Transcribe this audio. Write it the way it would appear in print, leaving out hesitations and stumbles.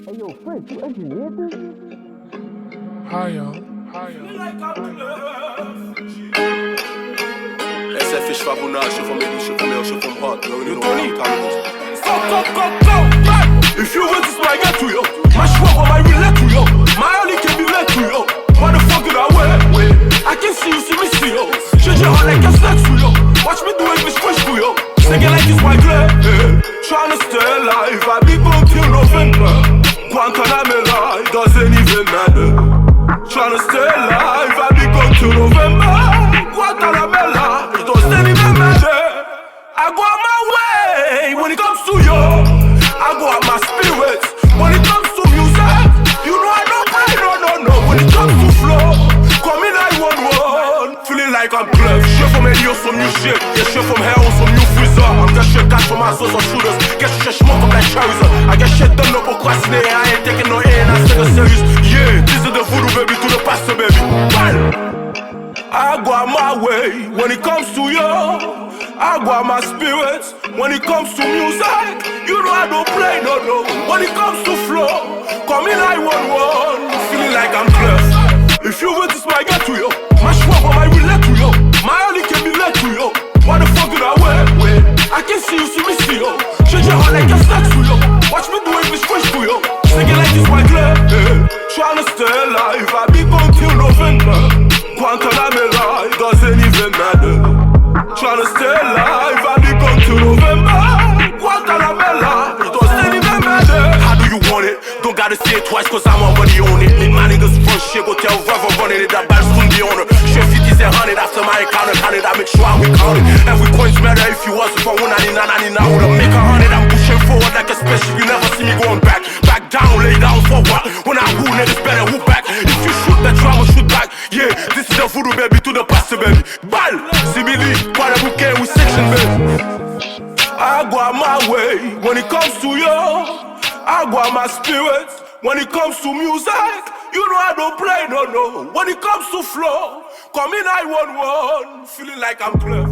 Hey yo, French, you engineered this? Higher. LIKE I'm CLEF. Esse é fixe pra bunar, chef from Eddie, chef from El, chef from Hot. You know what I'm coming. Go, if you want this, I get to you. My schwab on my relay to you. My only can be led to you. What the fuck did I wear? I can see you, see me, see you. Change your heart like a sex to you. Watch me do English French to you. Singing like it's Wyclef. Tryna stay alive, I be gone till November. Guantanamera, it doesn't even matter. Tryna stay alive, I be gone till November. Guantanamera, it doesn't even matter. I go out my way when it comes to you. I go out my spirits when it comes to music. You know I don't play, no. When it comes to flow, call me 911. Feeling like I'm clef. Straight from Haiti on some new shit. Yeah, straight from hell on some new freezer. I'm just shit cash from my sauce on shooters. Get shit smoke up like cherries. I get shit done up procrastinate. I ain't taking no air and I take it serious. Yeah, this is the voodoo baby to the pastor baby. BAL. I go out my way when it comes to you. I go out my spirits when it comes to music. You know I don't play, no. When it comes to flow, call me 911. Feeling like I'm clef. If you want this, I get to you. My schwab on my relay to you. My only can be led to you. What the fuck did I wear? I can see you, see me, see you. Change your heart like a sex to you. Watch me do English French to you. Singing like it's Wyclef. Tryna stay alive, I be gone till November. Guantanamera, it doesn't even matter. Tryna stay alive, I be gone till November. Guantanamera, it doesn't even matter. How do you want it? Don't gotta say it twice cause I'm already on it. My niggas front shit, go tell Rev I'm running it. That BAL soon be on it. Chef 50 said 100 after my encounter. Counted, I make sure we count it. Every coin's matter if you wasn't for 199, 99 would've make 100. I'm pushing forward like a special. You never see me going back. Back down, lay down for what? When I who niggas better who back. If you shoot that drama, shoot back. Yeah, this is the voodoo baby to the pastor baby. BAL, Simili, what a bouquet with section baby. I go out my way when it comes to you. I go out my spirits when it comes to music. You know I don't play, no. When it comes to flow, call me 911. Feeling like I'm clef.